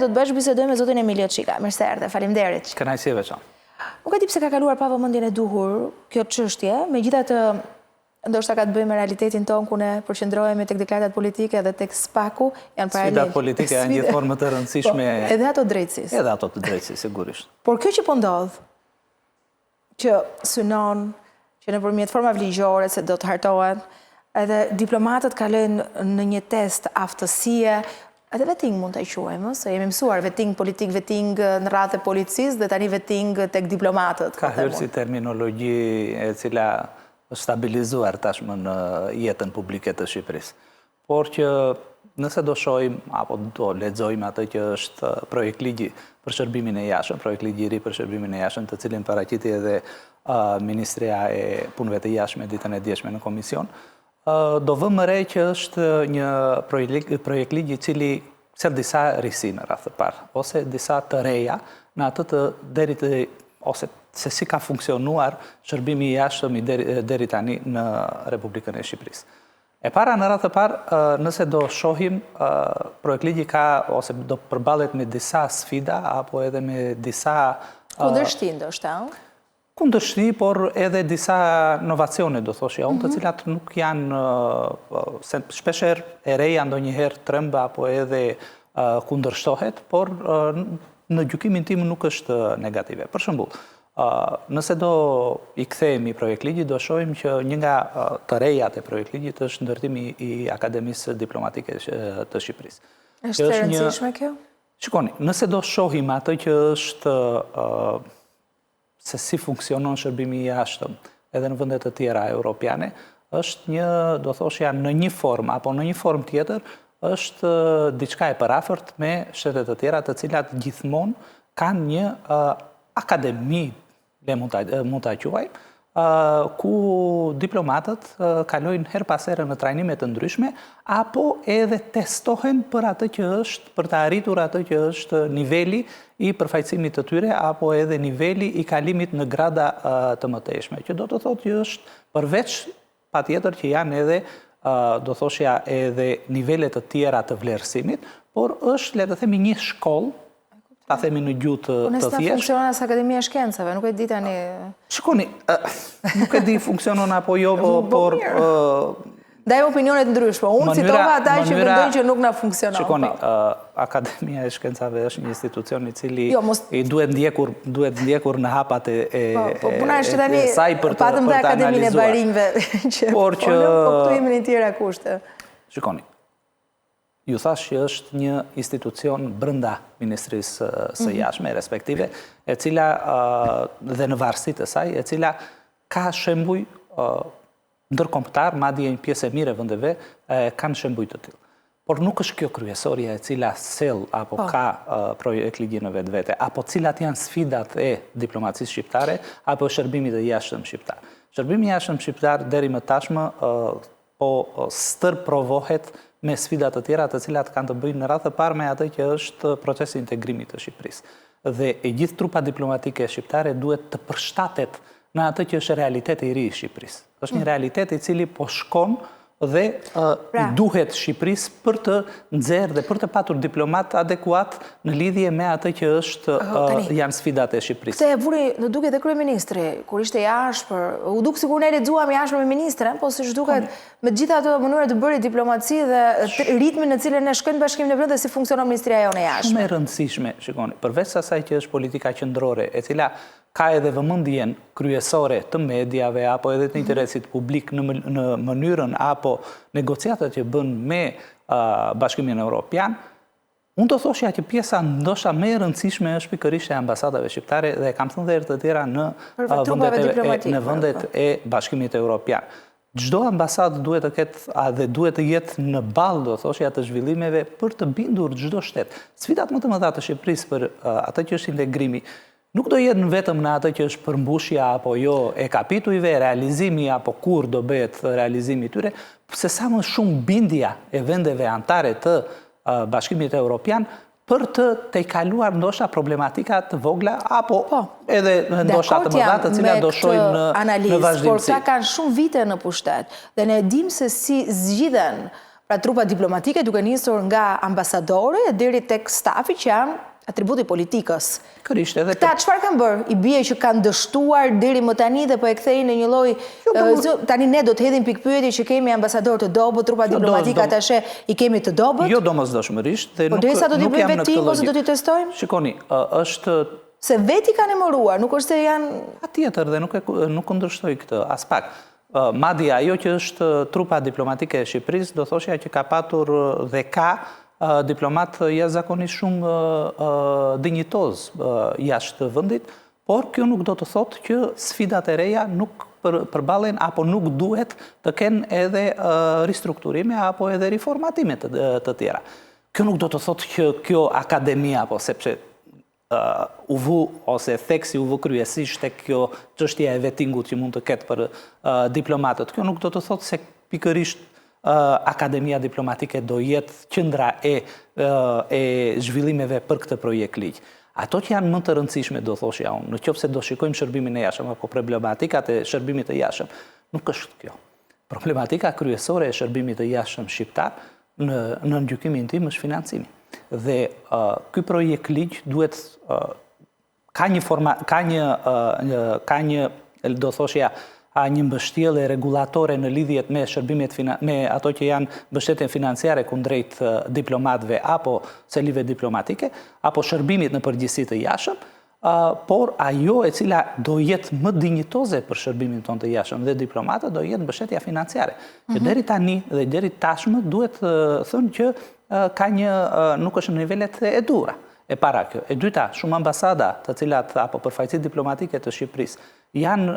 do të bisedojmë me zotin Emilio Çika. Mirë erdhe, faleminderit. Kënaqësi e veçantë. Nuk e di pse ka kaluar pa vëmendjen e duhur kjo çështje, megjithatë ndoshta ka të bëjë me realitetin tonë ku ne përqendrohemi tek deklaratat politike dhe tek SPAK-u, janë paralel. Sfidat politike janë gjithmonë më të rëndësishme. Edhe ato drejtësisë. Edhe ato të drejtësisë, sigurisht. Por kjo që po ndodh, që synon që nëpërmjet formave ligjore se do të hartohen, edhe diplomatët kalojnë në një test aftësie, edhe vetting mund të quajmë, se jemi mësuar vetting politik, vetting në radhë e policisë dhe tani vetting tek diplomatët. Ka hyrë si terminologji e cila është stabilizuar tashmë në jetën publike të Shqipërisë. Por që nëse do shohim apo do lexojmë atë që është projekt ligji për shërbimin e jashtëm, projekt ligji i ri për shërbimin e jashtëm, të cilin paraqiti edhe Ministria e Punëve të Jashtme ditën e dieshme në komision, do vëmë re që është një projekt ligji i cili sjell disa risi në radhë të parë, ose disa të reja në atë të deri të ose se si ka funksionuar shërbimi i jashtëm deri tani në Republikën e Shqipërisë. E para në radhë të parë, nëse do shohim, projekt ligji ka ose do përballet me disa sfida apo edhe me disa kundërshti ndoshta. Kundërshti, por edhe disa inovacione, do thoshja unë, të cilat nuk janë, shpesher e reja ndonjëherë tremb apo edhe kundërshtohet, por në gjykimin tim nuk është negative. Për shembull, nëse do i kthehemi projekt ligjit, do shohim që një nga të rejat e projekt ligjit është ndërtimi i Akademisë Diplomatike të Shqipërisë. Është e rëndësishme kjo? Shikoni, nëse do shohim atë që është se si funksionon shërbimi i jashtëm edhe në vendet të tjera europiane, është një, do thoshja, në një formë apo në një formë tjetër, është diçka e parafërt me shtetet të tjera, të cilat gjithmonë kanë një akademi, mund ta quajmë, ku diplomatët kalojnë her pas here në trajnime të ndryshme, apo edhe testohen për atë që është, për të arritur atë që është niveli i përfaqësimit të tyre, apo edhe niveli i kalimit në grada të mëtejshme. Që do të thotë që është përveç patjetër që janë edhe, do thoshja, edhe nivelet të tjera të vlerësimit, por është, le të themi, një shkollë, ta themi në gjuhë të thjeshtë. Unë s'ta funksionon as Akademia e Shkencave, nuk e di tani. Shikoni, nuk e di funksionon apo jo, por Ndaj opinionet ndryshme. Unë citova ata që mendojnë që nuk na funksionon. Shikoni, Akademia e Shkencave është një institucion i cili i duhet ndjekur në hapat e saj për të patëm dhe Akademinë e Barinjve që po këtu jemi në tjera kushte. Shikoni, ju thash që është një institucion brenda Ministrisë së Jashtme respektive, e cila dhe në varësitë e saj, e cila ka shembuj ndërkombëtar, madje një pjesë e mirë e vendeve kanë shembuj të tillë. Por nuk është kjo kryesorja e cila sell apo ka projekt ligji në vetvete, apo cilat janë sfidat e diplomacisë shqiptare apo shërbimit të jashtëm shqiptar. Shërbimi i jashtëm shqiptar deri më tashmë po stërprovohet me sfidat të tjera të cilat kanë të bëjnë në radhë të parë me atë që është procesi i integrimit të Shqipërisë. Dhe e gjithë trupa diplomatike shqiptare duhet të përshtatet në atë që është realiteti i ri i Shqipërisë. Është një realitet i cili po shkon dhe duhet Shqipërisë për të nxjerrë dhe për të patur diplomat adekuat në lidhje me atë që është janë sfidat e Shqipërisë. Këtë e vuri në duket dhe kryeministri, kur ishte jashpër, u duk sikur ne lexuam jashpër me ministrin, po siç duket me gjitha ato mënyra të bërit diplomaci dhe ritmin në cilën ne shkojmë Bashkimin e Evropës dhe si funksionon Ministria jonë e Jashtme. Shumë e rëndësishme, shikoni, përveç asaj që është politika qendrore, e cila ka edhe vëmendjen kryesore të mediave apo edhe të interesit publik në mënyrën apo negociatat që bën me Bashkimin Evropian, unë do thoshja që pjesa ndoshta më e rëndësishme është pikërisht e ambasadave shqiptare dhe kam thënë edhe të tjera në vendet e Bashkimit Evropian. Çdo ambasadë duhet të ketë dhe duhet të jetë në ballë, do thoshja, të zhvillimeve për të bindur çdo shtet. Sfidat më të mëdha të Shqipërisë për atë që është integrimi nuk do jetë vetëm në atë që është përmbushja apo jo e kapitujve, realizimi apo kur do bëhet realizimi i tyre, se sa më shumë bindja e vendeve anëtare të Bashkimit Evropian për të tejkaluar ndoshta problematika të vogla apo edhe ndoshta të mëdha të cilat do shohim në vazhdimsi. Por ka kanë shumë vite në pushtet dhe ne dim se si zgjidhen Pra trupa diplomatike duke nisur nga ambasadore deri tek stafi që janë atributi politikës. Këta çfarë kanë bërë? I bie që kanë dështuar deri më tani dhe po e kthejnë në një lloj tani ne do të hedhim pikpyetje që kemi ambasador të dobët, trupa diplomatike atashe i kemi të dobët. Jo domosdoshmërisht dhe nuk derisa do t'i bëjmë vetim ose do t'i testojmë? Shikoni, është se veti kanë emëruar, nuk është se janë patjetër dhe nuk kundërshtoj këtë as pak. Madje ajo që është trupa diplomatike e Shqipërisë do thoshja që ka patur dhe ka diplomat jashtëzakonisht shumë dinjitoz jashtë vendit, por kjo nuk do të thotë që sfidat e reja nuk përballen apo nuk duhet të kenë edhe ristrukturime apo edhe riformatime të tjera. Kjo nuk do të thotë që kjo akademia, apo sepse u vu ose theksi u vu kryesisht tek kjo çështja e vettingut që mund të ketë për diplomatët. Kjo nuk do të thotë se pikërisht Akademia Diplomatike do jetë qendra e zhvillimeve për këtë projekt ligj. Ato që janë më të rëndësishme, do thoshja unë, nëse do shikojmë shërbimin e jashtëm apo problematikat e shërbimit të jashtëm, nuk është kjo. Problematika kryesore e shërbimit të jashtëm shqiptar në gjykimin tim është financimi. Dhe ky projekt ligj duhet ka një do thoshja një mbështjellje regulatore në lidhjet me shërbimet me ato që janë mbështetje financiare kundrejt diplomatëve apo celive diplomatike apo shërbimit në përgjithësi të jashtëm, por ajo e cila do jetë më dinjitoze për shërbimin tonë të jashtëm dhe diplomatët do jetë mbështetja financiare. Që deri tani dhe deri tashmë duhet thënë që ka nuk është në nivelet e duhura. E para kjo. E dyta, shumë ambasada të cilat apo përfaqësitë diplomatike të Shqipërisë janë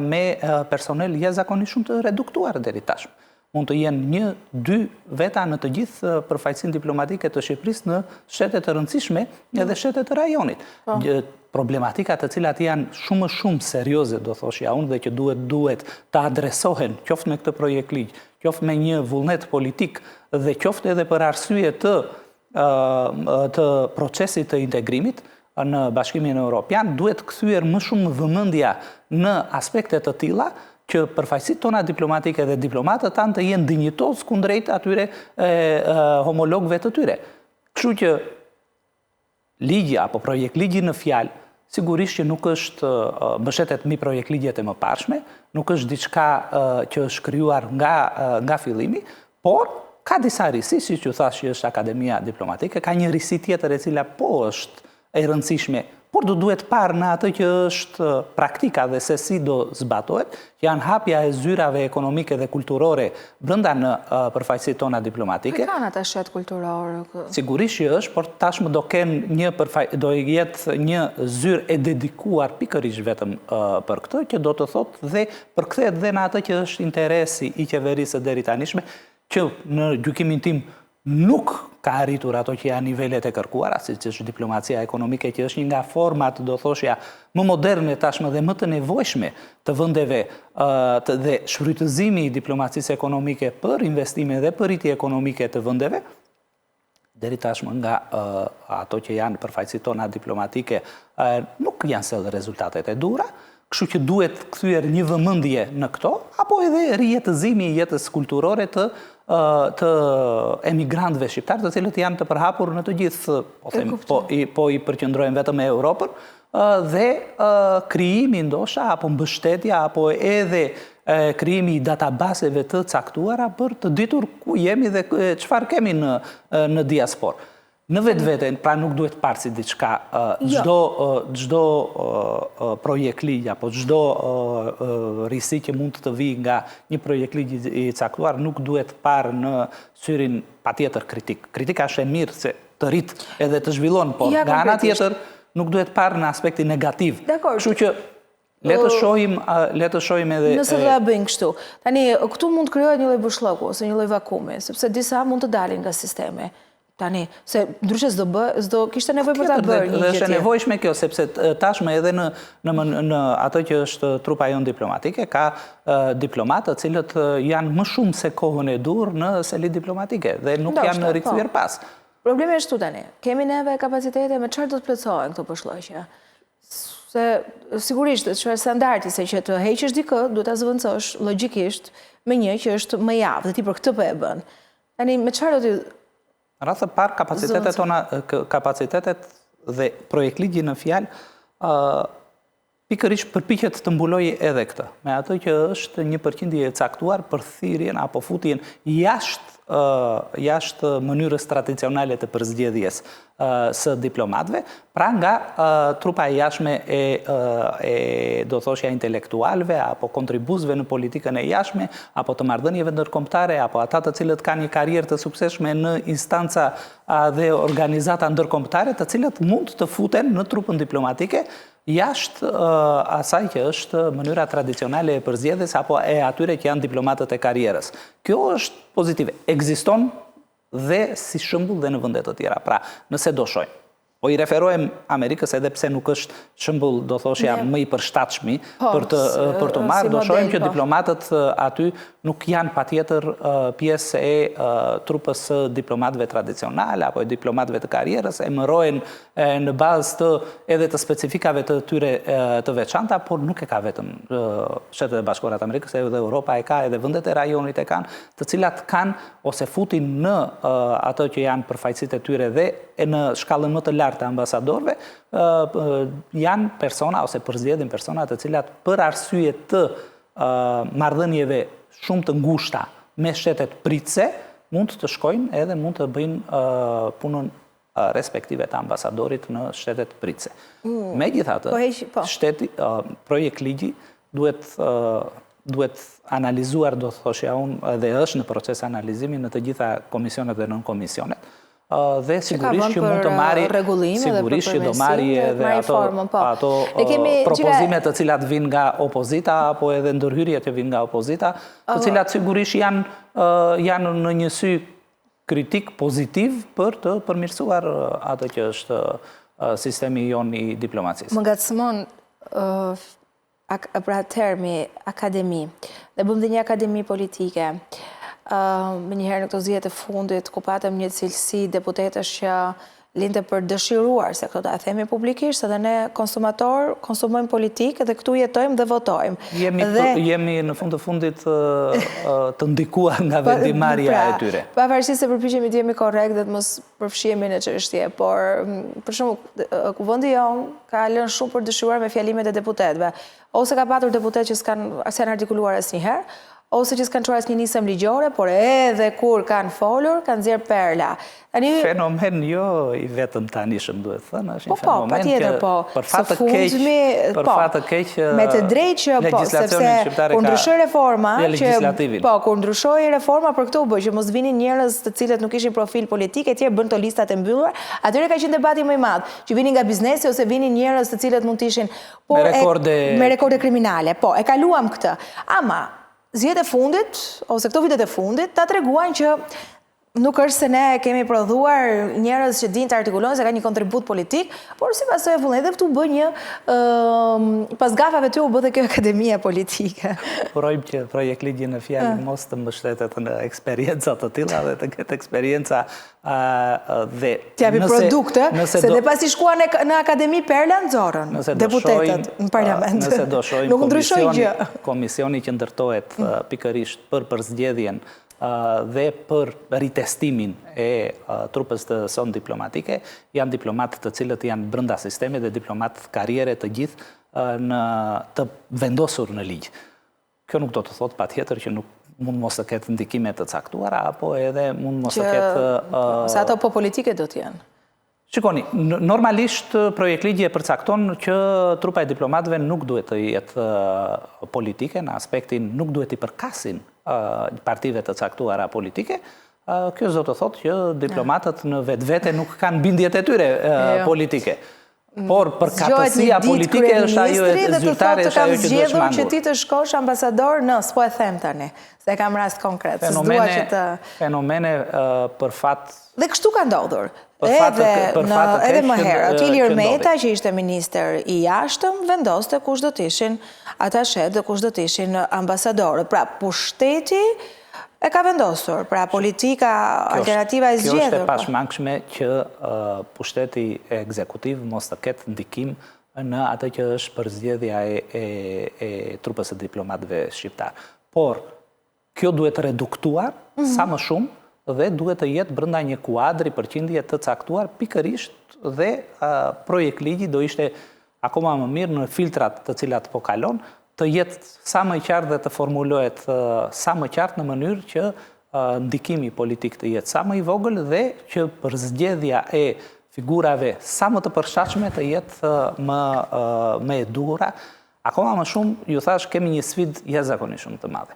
me personel jashtëzakonisht shumë të reduktuar deri tashmë. Mund të jenë 1-2 veta në të gjithë përfaqësinë diplomatike të Shqipërisë në shtete të rëndësishme edhe shtete të rajonit. Problematika të cilat janë shumë serioze, do thoshja unë, dhe që duhet të adresohen qoftë me këtë projekt ligj, qoftë me një vullnet politik dhe qoftë edhe për arsye të procesit të integrimit në Bashkimin Evropian, duhet kthyer më shumë vëmendja në aspekte të tilla që përfaqësitë tona diplomatike dhe diplomatët tanë të jenë dinjitoz kundrejt atyre homologëve të tyre. Kështu që ligji apo projekt ligji në fjalë sigurisht që nuk është mbështetet mbi projekt ligjet e mëparshme, nuk është diçka që është krijuar nga fillimi, por ka disa risi, siç ju thash që është Akademia Diplomatike, ka një risi tjetër e cila po është e rëndësishme, por do duhet parë në atë që është praktika dhe se si do zbatohet, që janë hapja e zyrave ekonomike dhe kulturore brenda në përfaqësitë tona diplomatike. Kanë ata shet kulturor. Sigurisht që është, por tashmë do jetë një zyrë e dedikuar pikërisht vetëm për këtë, që do të thotë dhe përkthehet dhe në atë që është interesi i qeverisë së deri tanishme, që në gjykimin tim nuk ka arritur ato që janë nivelet e kërkuara, siç është diplomacia ekonomike, që është një nga format, do thoshja, më moderne tashmë dhe më të nevojshme të vendeve dhe shfrytëzimi i diplomacisë ekonomike për investime dhe për rritje ekonomike të vendeve, deri tashmë nga ato që janë përfaqësitë tona diplomatike nuk janë sjellë rezultatet e duhura. Kështu që duhet kthyer një vëmendje në këto, apo edhe rijetëzimi i jetës kulturore të emigrantëve shqiptar, të cilët janë të përhapur në të gjithë, po i përqendrojmë vetëm me Europën, dhe krijimi ndoshta apo mbështetja apo edhe krijimi i databaseve të caktuara për të ditur ku jemi dhe çfarë kemi në diasporë. Në vetveten, pra nuk duhet parë si diçka, çdo projekt ligj apo çdo risi që mund të vijë nga një projekt ligj i caktuar nuk duhet parë në syrin patjetër kritik. Kritika është e mirë se të rrit edhe të zhvillon, por nga ana tjetër nuk duhet parë në aspektin negativ. Kështu që le të shohim edhe nëse do ta bëjnë kështu. Tani këtu mund të krijohet një lloj bushllëku ose një lloj vakumi, sepse disa mund të dalin nga sistemi. Tani, se ndryshe s'do kishte nevojë për ta bërë një gjë. Është e nevojshme kjo, sepse tashmë edhe në ato që është trupa jonë diplomatike, ka diplomatë të cilët janë më shumë se kohën e dur në seli diplomatike dhe nuk janë rikthyer pas. Problemi është këtu tani. Kemi neve kapacitete me çfarë do të plotësohen këto përshllëqe? Se sigurisht çfarë standardi se që të heqësh dikë, duhet ta zvendësosh logjikisht me një që është më i aftë, dhe ti për këtë po e bën. Tani, me çfarë do të... Në rreth të parë, kapacitetet dhe projekt ligji në fjalë pikërisht përpiqet të mbulojë edhe këtë, me atë që është një përqindje e caktuar për thirrjen apo futjen jashtë mënyrës tradicionale të përzgjedhjes së diplomatëve, pra nga trupa e jashtme e do thoshja intelektualëve apo kontribuesve në politikën e jashtme apo të marrëdhënieve ndërkombëtare apo ata të cilët kanë një karrierë të suksesshme në instanca dhe organizata ndërkombëtare, të cilët mund të futen në trupën diplomatike jashtë asaj që është mënyra tradicionale e përzgjedhjes apo e atyre që janë diplomatët e karrierës. Kjo është pozitive. Ekziston dhe si shembull dhe në vende të tjera. Pra, nëse do shohim. Po i referohem Amerikës edhe pse nuk është shembull, do thoshja, më i përshtatshëm për të marrë, do shohim që diplomatët aty nuk janë patjetër pjesë e trupës së diplomatëve tradicionale apo e diplomatëve të karrierës, emërohen në bazë të edhe të specifikave të tyre të veçanta, por nuk e ka vetëm Shtetet e Bashkuara të Amerikës, edhe Europa e ka, edhe vendet e rajonit e kanë, të cilat kanë ose futin në ato që janë përfaqësitë e tyre dhe në shkallën më të lartë të ambasadorëve, janë persona ose përzgjedhin persona të cilat për arsye të marrëdhënieve shumë të ngushta me shtetet pritëse mund të shkojnë edhe mund të bëjnë punën respektive të ambasadorit në shtetet pritëse. Megjithatë, projekt ligji duhet analizuar, do thoshja unë, dhe është në proces analizimi në të gjitha komisionet dhe nën komisionet. Dhe sigurisht që mund të marri, sigurisht që do marri edhe ato propozime të cilat vinë nga opozita, apo edhe ndërhyrje të vinë nga opozita, të cilat sigurisht janë në një sy kritik pozitiv për të përmirësuar ato që është sistemi jonë i diplomacisë. Më ngacmon pra termi akademi, dhe bëm dhe një akademi politike. Me njëherë në këto zgjedhje të fundit, ku patëm një cilësi deputetësh që linte për dëshiruar, se këto da e themi publikisht, edhe ne konsumator, konsumojmë politikë dhe këtu jetojmë dhe votojmë. Jemi në fund të fundit të ndikuar nga vendimarrja e tyre. Pavarësisht se përpiqemi të jemi korrekt dhe të mos përfshihemi në çështje, por për shembull, vendi jon ka lënë shumë për dëshiruar me fjalimet e deputetëve, ose ka patur deputetë që s'kan artikuluar asnjëherë, ose që s'kanë çuar asnjë nisëm ligjore, por edhe kur kanë folur, kanë nxjerr perla. Fenomen jo i vetëm tanishëm, duhet thënë, është një fenomen që për fat të keq me të drejtë që legjislacioni shqiptar kur ndryshoi reforma, legislativi. Kur ndryshoi reforma për këtë u bë që mos vinin njerëz të cilët nuk kishin profil politik, etj, bën to listat e mbyllura. Atyre ka qenë debati më i madh, që vinin nga biznesi ose vinin njerëz të cilët mund të ishin me rekorde kriminale. Po, e kaluam këtë. Ama zgjedhjet e fundit, ose këto vitet e fundit, ta treguan që nuk është se ne kemi prodhuar njerëz që dinë të artikulojnë se ka një kontribut politik, por si pasojë e vullnetit këtu bë një pas gafave ty u bë dhe kjo akademia politike. Urojmë që projekt ligji në fjalë mos të mbështetet në eksperienca të tilla dhe të ketë eksperienca dhe t'japi produkte, se dhe pas i shkuan në akademi perla nxorën deputetët në parlament. Nëse do shohim nuk ndryshoi gjë. Komisioni që ndërtohet pikërisht për përzgjedhjen dhe për ritestimin e trupës të son diplomatike, janë diplomatë të cilët janë brenda sistemit dhe diplomatë karriere të gjithë të vendosur në ligj. Kjo nuk do të thotë patjetër që nuk mund mos të ketë ndikime të caktuara, apo edhe mund mos të ketë... Se ato po politike do t'janë? Shikoni, normalisht projekt ligji e përcakton që trupa e diplomatëve nuk duhet të jetë politike, në aspektin nuk duhet i përkasin partive të caktuara politike. Kjo do të thotë që diplomatët në vetvete nuk kanë bindjet e tyre politike. Por për katësia politike është ajo e zyrtare, është ajo që do shmangur. Që ti të shkosh ambasador në, s'po e them tani, se kam rast konkret. Fenomene për fat... Dhe kështu ka ndodhur. Edhe më herët, Ilir Meta, që ishte minister i jashtëm, vendoste kush do t'ishin atashet dhe kush do t'ishin ambasadorët. Pra, pushteti e ka vendosur, pra politika alternativa e zgjedhur. Kjo është e pashmangshme që pushteti ekzekutiv mos të ketë ndikim në atë që është përzgjedhja e trupës së diplomatëve shqiptar. Por, kjo duhet reduktuar sa më shumë dhe duhet të jetë brenda një kuadri përqindje të caktuar pikërisht dhe projekt ligji do ishte akoma më mirë në filtrat të cilat po kalon, të jetë sa më qartë dhe të formulohet sa më qartë në mënyrë që ndikimi politik të jetë sa më i vogël dhe që përzgjedhja e figurave sa më të përshtatshme të jetë më e duhura. Akoma më shumë, ju thash, kemi një sfidë jashtëzakonisht shumë të madhe.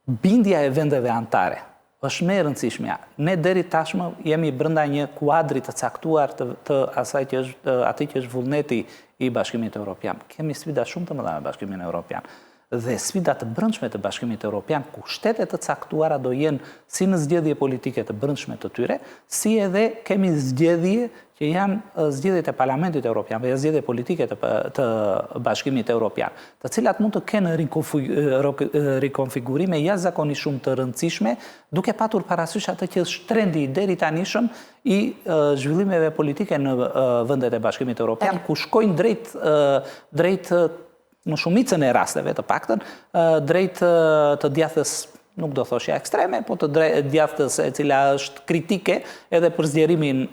Bindja e vendeve anëtare është më e rëndësishmja. Ne deri tashmë jemi brenda një kuadri të caktuar të asaj që është atij që është vullneti i Bashkimit Evropian. Kemi sfida shumë të mëdha me Bashkimin Evropian. Dhe sfida të brendshme të Bashkimit Evropian, ku shtetet të caktuara do jenë si në zgjedhje politike të brendshme të tyre, si edhe kemi zgjedhje që janë zgjedhjet e Parlamentit Evropian, dhe zgjedhje politike të Bashkimit Evropian, të cilat mund të kenë rikonfigurime jashtëzakonisht shumë të rëndësishme, duke patur parasysh atë që është trendi deri tanishëm i zhvillimeve politike në vendet e Bashkimit Evropian, ku shkojnë drejt në shumicën e rasteve të paktën, drejt të djathës, nuk do thoshja ekstreme, po të djathës e cila është kritike edhe për zgjerimin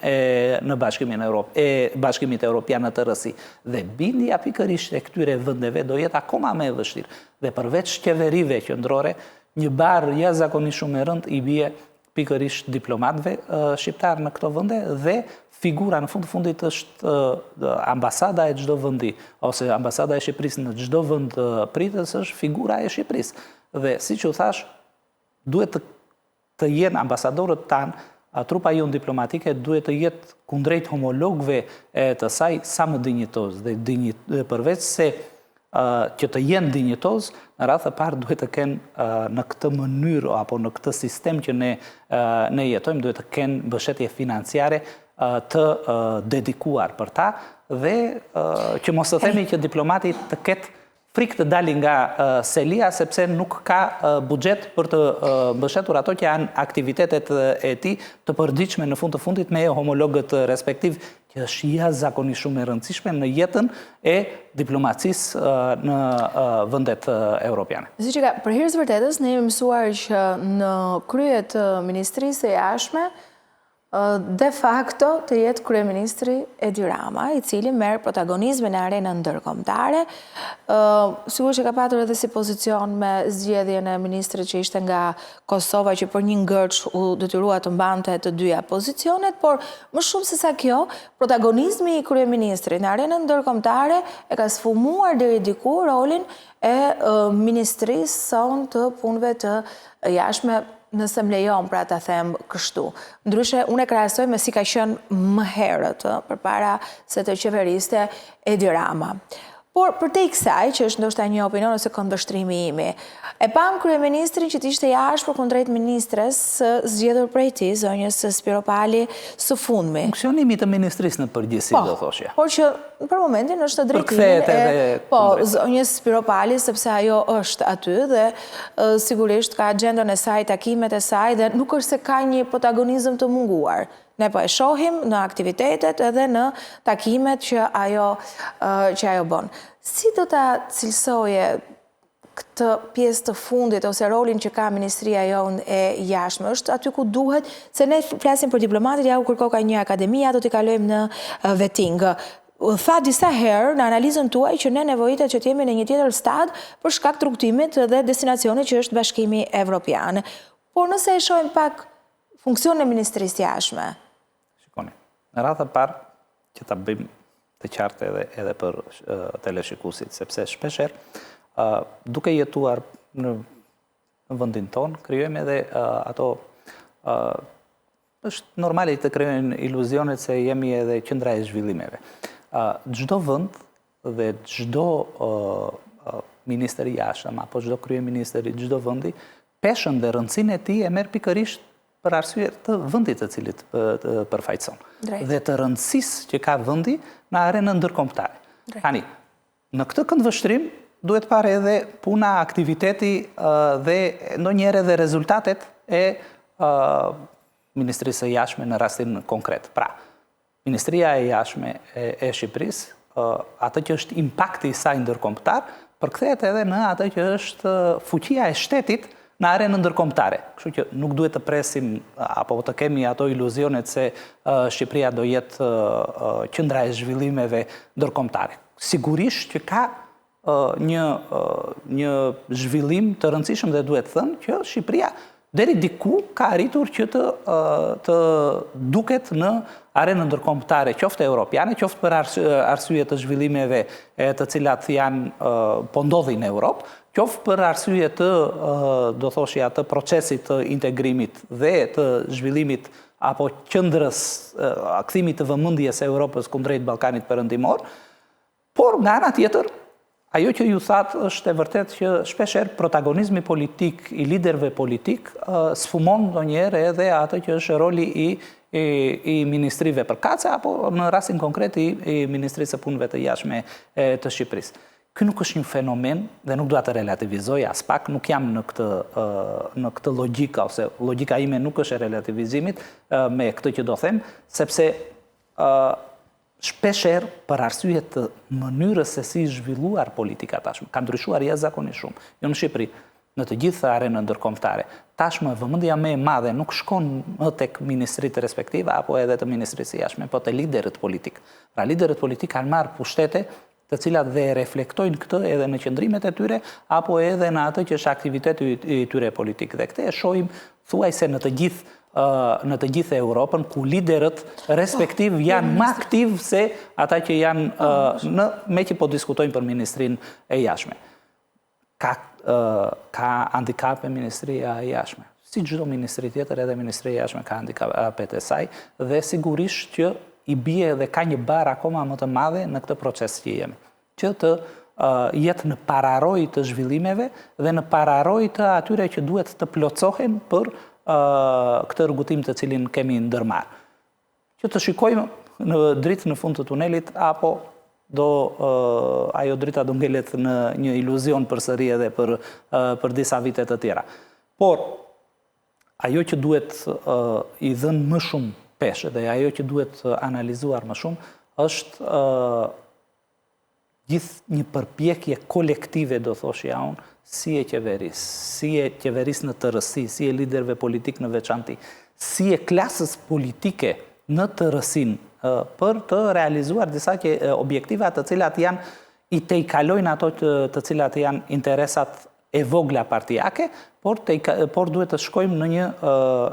në Bashkimit Evropian në të rësi. Dhe bindja pikërisht e këtyre vendeve do jetë akoma më e vështirë. Dhe përveç qeverive qendrore, një barë jashtëzakonisht shumë e rëndë i bie pikërisht diplomatëve shqiptar në këto vende dhe figura në fund të fundit është ambasada e çdo vendi ose ambasada e Shqipërisë në çdo vend pritës është figura e Shqipërisë. Dhe siç u thash, duhet të jenë ambasadorët tanë, trupa jonë diplomatike duhet të jetë kundrejt homologëve të saj sa më dinjitoz dhe përveç se që të jenë dinjitoz, në radhë të parë duhet të kenë në këtë mënyrë apo në këtë sistem që ne jetojmë, duhet të kenë mbështetje financiare të dedikuar për ta dhe që mos të themi që diplomati të ketë frikë të dalin nga selia sepse nuk ka buxhet për të mbështetur ato që janë aktivitetet e tij të përditshme në fund të fundit me homologët respektiv, që është jashtëzakonisht shumë e rëndësishme në jetën e diplomacisë në vendet europiane. Siç e ka, për hir të vërtetës, ne jemi mësuar që në krye të Ministrisë së Jashtme de facto të jetë kryeministri Edi Rama, i cili merr protagonizmin në arenën ndërkombëtare. Sigurisht që ka patur edhe si pozicion me zgjedhjen e ministrit që ishte nga Kosova, që për një ngërç u detyrua të mbante të dyja pozicionet, por më shumë se sa kjo, protagonizmi i kryeministrit në arenën ndërkombëtare e ka sfumuar deri diku rolin e ministrisë son të punëve të jashtme, nëse më lejon pra ta them kështu. Ndryshe, unë e krahasoj me si ka qenë më herët përpara se të qeveriste Edi Rama. Por për te i kësaj, që është ndoshta një opinion ose këndvështrimi imi, e pam kryeministrin që t'ishte jashtë për kundrejt ministres zgjedhur prej tij, zonjës Spiropali së fundmi. Funksionimi të ministrisë në përgjithësi do thoshja. Por që për momentin është drejtimi e zonjës Spiropali, sepse ajo është aty dhe sigurisht ka agendën e saj, takimet e saj dhe nuk është se ka një protagonizëm të munguar. Ne po e shohim në aktivitetet edhe në takimet që ajo bën. Si do ta cilësoje këtë pjesë të fundit ose rolin që ka Ministria jonë e jashtme? Është aty ku duhet, se ne flasim për diplomatit, ja u kërkoka një akademia, do t'i kalojmë në vetting. Tha disa herë në analizën tuaj që ne nevojitet që t'jemi në një tjetër stad për shkak të rrugtimit dhe destinacionit që është Bashkimi Evropian. Por nëse e shohim pak funksionin e Ministrisë jashtme. Në radhë të parë, që ta bëjmë të qartë edhe për teleshikuesit, sepse shpesher, duke jetuar në vendin tonë, krijojmë edhe ato është normale të krijojnë iluzionet se jemi edhe qendra e zhvillimeve. Çdo vend dhe çdo ministër i jashtëm apo çdo kryeministër i çdo vendi, peshën dhe rëndësinë e tij e merr pikërisht për arsye të vendit të cilit përfaqëson. Dhe të rëndësisë që ka vendi në arenën ndërkombëtare. Tani, në këtë këndvështrim duhet parë edhe puna, aktiviteti dhe ndonjëherë edhe rezultatet e Ministrisë së Jashtme në rastin konkret. Pra, Ministria e Jashtme e Shqipërisë, atë që është impakti i saj ndërkombëtar, përkthehet edhe në atë që është fuqia e shtetit në arenën ndërkombëtare. Kështu që nuk duhet të presim apo të kemi ato iluzionet se Shqipëria do jetë qendra e zhvillimeve ndërkombëtare. Sigurisht që ka një zhvillim të rëndësishëm dhe duhet thënë që Shqipëria deri diku ka arritur që të duket në arenën ndërkombëtare, qoftë europiane, qoftë për arsye të zhvillimeve të cilat janë po ndodhin në Europë, qoftë për arsye të, do thoshja, të procesit të integrimit dhe të zhvillimit apo qendrës kthimit të vëmendjes së Europës kundrejt Ballkanit Perëndimor, por nga ana tjetër ajo që ju thatë është e vërtet që shpesher protagonizmi politik i liderëve politik sfumon ndonjëherë edhe atë që është roli i ministrive përkatëse apo në rastin konkret i Ministrisë së Punëve të Jashtme të Shqipërisë. Ky nuk është një fenomen dhe nuk dua të relativizoj as pak, nuk jam në këtë logjika ose logjika ime nuk është e relativizimit me këtë që do them, sepse shpesher për arsye të mënyrës se si zhvilluar politika tashmë, ka ndryshuar jashtëzakonisht shumë. Jo në Shqipëri, në të gjithë arenën ndërkombëtare. Tashmë vëmendja më e madhe nuk shkon më tek ministritë respektive apo edhe të Ministrisë së Jashtme, po te liderët politik. Pra liderët politik kanë marrë pushtete të cilat dhe reflektojnë këtë edhe në qëndrimet e tyre apo edhe në atë që është aktiviteti i tyre politik. Dhe këtë e shohim thuajse në të gjithë Europën, ku liderët respektiv janë më aktiv se ata që janë me që po diskutojnë për Ministrinë e Jashtme. Ka handikape Ministria e Jashtme. Si çdo ministri tjetër, edhe Ministria e Jashtme ka handikapet e saj dhe sigurisht që i bie dhe ka një barë akoma më të madhe në këtë proces që jemi. Që të jetë në pararoj të zhvillimeve dhe në pararoj të atyre që duhet të plotësohen për këtë rrugëtim të cilin kemi ndërmarrë. Që të shikojmë në dritë në fund të tunelit, apo ajo drita do ngelet në një iluzion përsëri edhe për disa vite të tjera. Por, ajo që duhet i dhënë më shumë peshë dhe ajo që duhet analizuar më shumë, është gjithë një përpjekje kolektive, do thoshja unë, si e qeverisë në tërësi, si e liderëve politik në veçanti, si e klasës politike në tërësinë për të realizuar disa objektiva të cilat janë i tejkalojnë ato të cilat janë interesat e vogla partijake, por duhet të shkojmë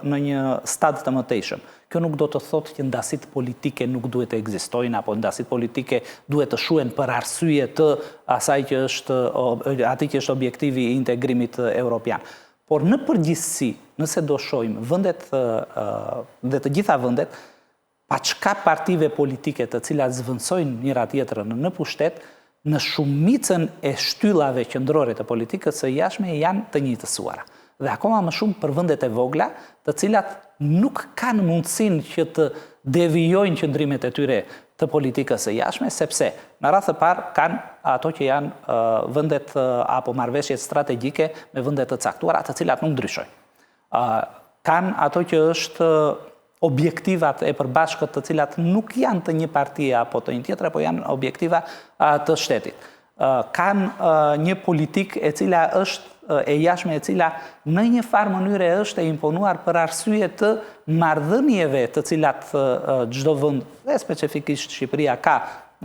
në një stad të mëtejshëm. Kjo nuk do të thotë që ndasit politike nuk duhet të ekzistojnë, apo ndasit politike duhet të shuhen për arsye të asaj që është objektivi i integrimit evropian. Por në përgjithësi, nëse do shohim vendet dhe të gjitha vendet, pa çka partive politike të cilat zvendësojnë njëra tjetrën në pushtet, në shumicën e shtyllave qendrore të politikës së jashtme janë të njëjtësuara. Dhe akoma më shumë për vendet e vogla, të cilat nuk kanë mundësinë që të devijojnë qëndrimet e tyre të politikës së jashtme, sepse në radhë të parë kanë ato që janë vendet apo marrëveshjet strategjike me vende të caktuara, të cilat nuk ndryshojnë. Kanë ato që është objektivat e përbashkët të cilat nuk janë të një partie apo të një tjetër, apo janë objektiva të shtetit. Kanë një politik e cila është e jashtme, e cila në një farë mënyre është e imponuar për arsye të marrëdhënieve të cilat çdo vend, dhe specifikisht Shqipëria, ka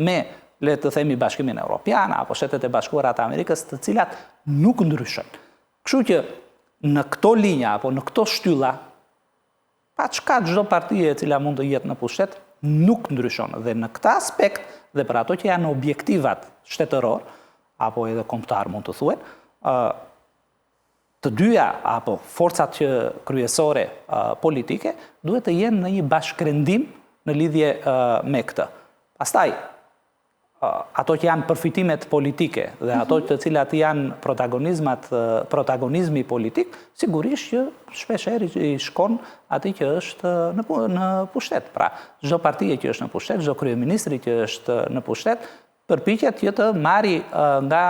me, le të themi, Bashkimin Evropian apo Shtetet e Bashkuara të Amerikës, të cilat nuk ndryshojnë. Kështu që në këto linja apo në këto shtylla, pa çka çdo parti e cila mund të jetë në pushtet nuk ndryshon. Dhe në këtë aspekt dhe për ato që janë objektivat shtetëror apo edhe kombëtar mund të thuhen, të dyja apo forcat që kryesore politike duhet të jenë në një bashkërendim në lidhje me këtë. Pastaj, ato që janë përfitimet politike dhe ato të cilat janë protagonizmi politik, sigurisht që shpeshherë i shkon atij që është në pushtet. Pra, çdo parti që është në pushtet, çdo kryeministri që është në pushtet, përpiqet që të marri nga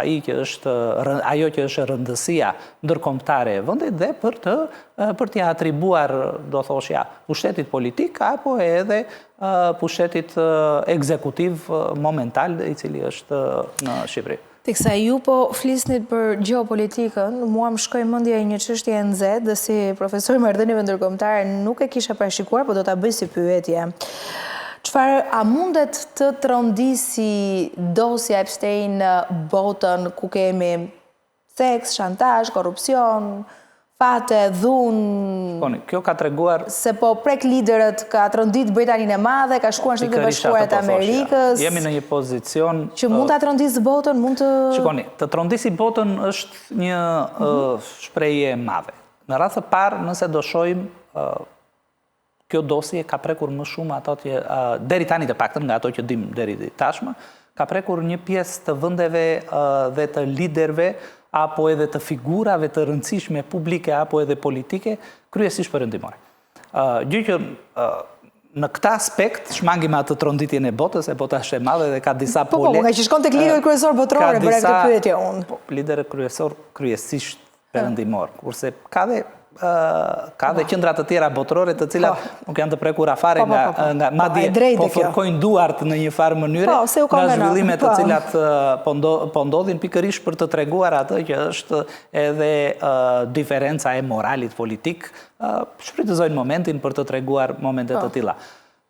ajo që është rëndësia ndërkombëtare e vendit dhe për t'i atribuar, do thoshja, pushtetit politik apo edhe pushtetit ekzekutiv momental i cili është në Shqipëri. Teksa ju po flisnit për geopolitikën, mua më shkoj mendja një çështje e nxehtë, dhe si profesor i marrëdhënieve ndërkombëtare nuk e kisha parashikuar, por do ta bëj si pyetje. A mundet të trondisi dosja Epstein botën ku kemi seks, shantazh, korrupsion, fate, dhunë... Kjo ka treguar... Se po prek liderët, ka trondit Britaninë e Madhe, ka shkuar në Shtetet e Bashkuara të Amerikës... Jemi në një pozicion... Që mund të trondisë botën, mund të... Shikoni, të trondisi botën është një shprehje e madhe. Në radhë të parë, nëse do shohim, kjo dosje ka prekur më shumë ato që... Deri tani të paktën, nga ato që dim deri tashmë, ka prekur një pjesë të vendeve dhe të liderëve apo edhe të figurave të rëndësishme publike apo edhe politike, kryesisht perëndimore. Gjë që në këtë aspekt shmangim atë tronditjen e botës, e bota është e madhe dhe ka disa pole. Po, nga që shkon tek liderët kryesor botërore, bëra këtë pyetje unë. Liderët kryesor kryesisht perëndimor, kurse ka dhe qendra të tjera botërore të cilat nuk janë të prekur afare nga madje po fërkojnë duart në një farë mënyre nga zhvillimet të cilat po ndodhin pikërisht për të treguar atë që është edhe diferenca e moralit politik, shfrytëzojnë momentin për të treguar momente të tilla.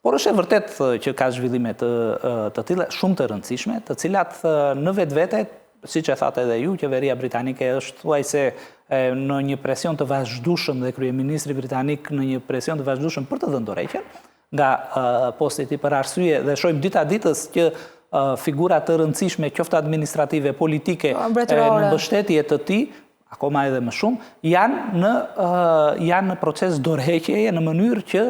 Por është e vërtet që ka zhvillime të tilla shumë të rëndësishme, të cilat në vetvete, siç e thatë edhe ju, qeveria britanike është thuajse në një presion të vazhdueshëm dhe kryeministri britanik në një presion të vazhdueshëm për të dhënë dorëheqjen nga posti i tij për arsye dhe shohim dita ditës që figura të rëndësishme, qoftë administrative, politike, në mbështetje të tij, akoma edhe më shumë, janë në proces dorëheqjeje në mënyrë që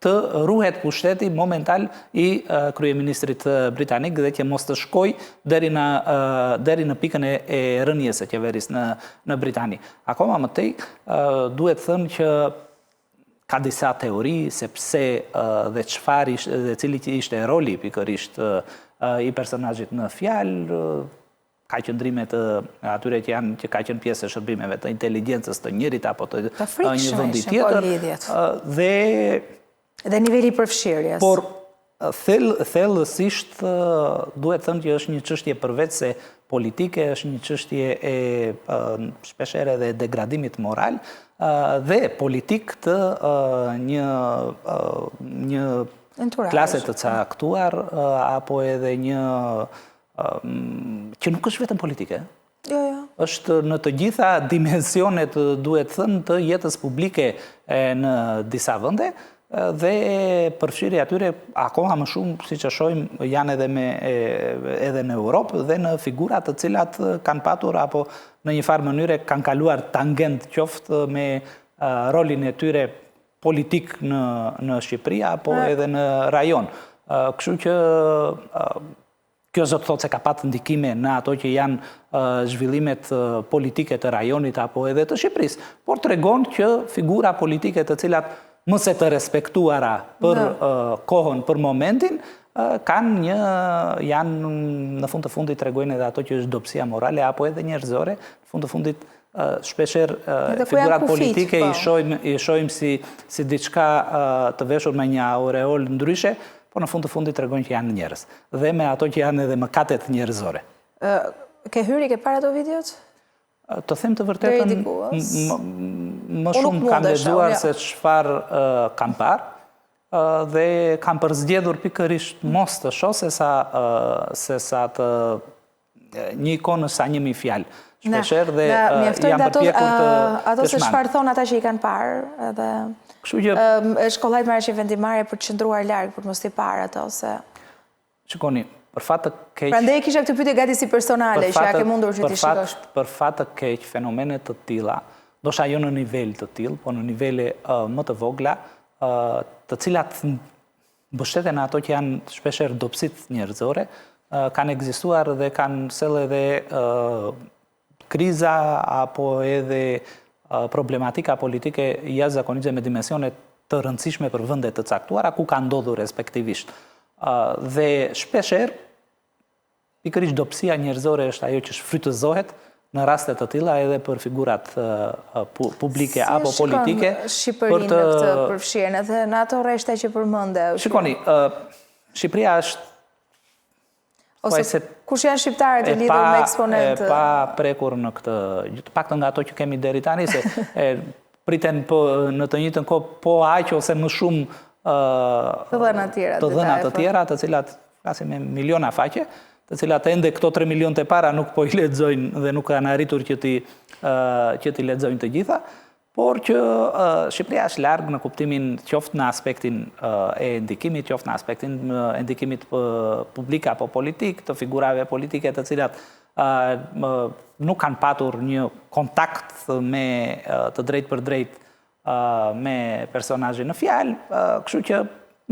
të ruhet pushteti momental i kryeministrit britanik dhe që mos të shkoj deri në pikën e rënies së qeverisë në Britani. Akoma më tej, duhet thënë që ka disa teori se pse dhe çfarë dhe cili ishte roli pikërisht i personazhit në fjalë, ka qëndrime të atyre që ka qenë pjesë e shërbimeve të inteligjencës të njërit apo të një vendi tjetër dhe niveli i përfshirjes. Por thellësisht duhet thënë që është një çështje përveç se politike, është një çështje e shpeshherë edhe degradimit moral dhe politik të një klase të caktuar apo edhe një që nuk është vetëm politike. Është në të gjitha dimensionet, duhet thënë, të jetës publike në disa vende, dhe përfshirja atyre akoma më shumë, siç e shohim, janë edhe në Europë dhe në figura të cilat kanë patur apo në një farë mënyre kanë kaluar tangent qoftë me rolin e tyre politik në Shqipëri apo edhe në rajon. Kështu që kjo zot thotë se ka patë ndikime në ato që janë zhvillimet politike të rajonit apo edhe të Shqipërisë, por tregon që figura politike të cilat mëse të respektuara për kohën, për momentin, janë në fund të fundit tregojnë edhe ato që është dobësia morale apo edhe njerëzore, në fund të fundit shpesher figurat politike i shohim si diçka të veshur me një aureol ndryshe, por në fund të fundit tregojnë që janë njerëz dhe me ato që janë edhe mëkatet njerëzore. Ke hyri, ke parë ato videot? Të them të vërtetën, më shumë kam lexuar se çfarë kam parë dhe kam përzgjedhur pikërisht mos të shoh se sa të një ikonë sa 1000 fjalë. Shpeshherë dhe jam përpjekur të ato se çfarë thon ata që i kanë parë edhe shkollajt marrësh vendimare për të qëndruar larg për mos i parë ato se shikoni, për fat të keq. Prandaj kisha këtë pyetje gati si personale, që ja ke mundur që ti shikosh. Për fat të keq, fenomene të tilla, ndoshta jo në nivel të tillë, por në nivele më të vogla, të cilat mbështeten ato që janë shpeshherë dobësit njerëzore, kanë ekzistuar dhe kanë sjellë edhe kriza apo edhe problematika politike jashtëzakonishme me dimensione të rëndësishme për vende të caktuara ku ka ndodhur respektivisht. Dhe shpeshherë pikërisht dobësia njerëzore është ajo që shfrytëzohet në raste të tilla edhe për figurat publike apo politike. Shqipërinë në këtë përfshirjen edhe në ato rreshta që përmende. Shikoni, Shqipëria është Ose kush janë shqiptarët e lidhur me eksponentë? Pa prekur në këtë, të paktën nga ato që kemi deri tani, se priten në të njëjtën kohë po aq ose më shumë të dhëna të tjera, të cilat flasim me miliona faqe, të cilat ende këto 3 milionë të para nuk po i lexojnë dhe nuk kanë arritur që ti lexojnë të gjitha, por që Shqipëria është larg në kuptimin qoftë në aspektin e ndikimit, qoftë në aspektin e ndikimit publik apo politik, të figurave politike të cilat nuk kanë patur një kontakt me të drejt për drejt me personazhe në fjalë, kështu që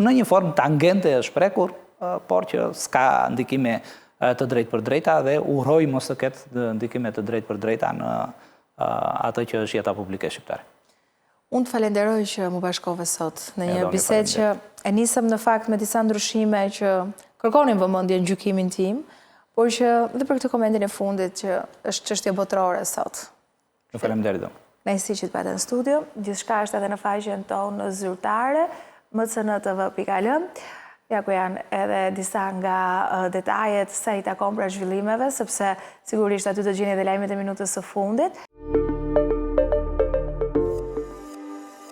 në një formë tangente është prekur, por që s'ka ndikime të drejt për drejta dhe uroj mos të ketë ndikime të drejt për drejta në atë që është jeta publike shqiptare. Unë të falenderoj që më bashkove sot në një bisedë që e nisëm në fakt me disa ndryshime që kërkonin vëmendje në gjykimin tim, por që dhe për këtë komentin e fundit që është çështje botërore sot. Ju falenderoj. Nëse që të patë në studio, gjithçka është edhe në faqen tonë zyrtare, mcn.tv.al. Ja ku janë edhe disa nga detajet sa i takon pra zhvillimeve, sepse sigurisht aty të gjeni edhe lajmet e minutës së fundit.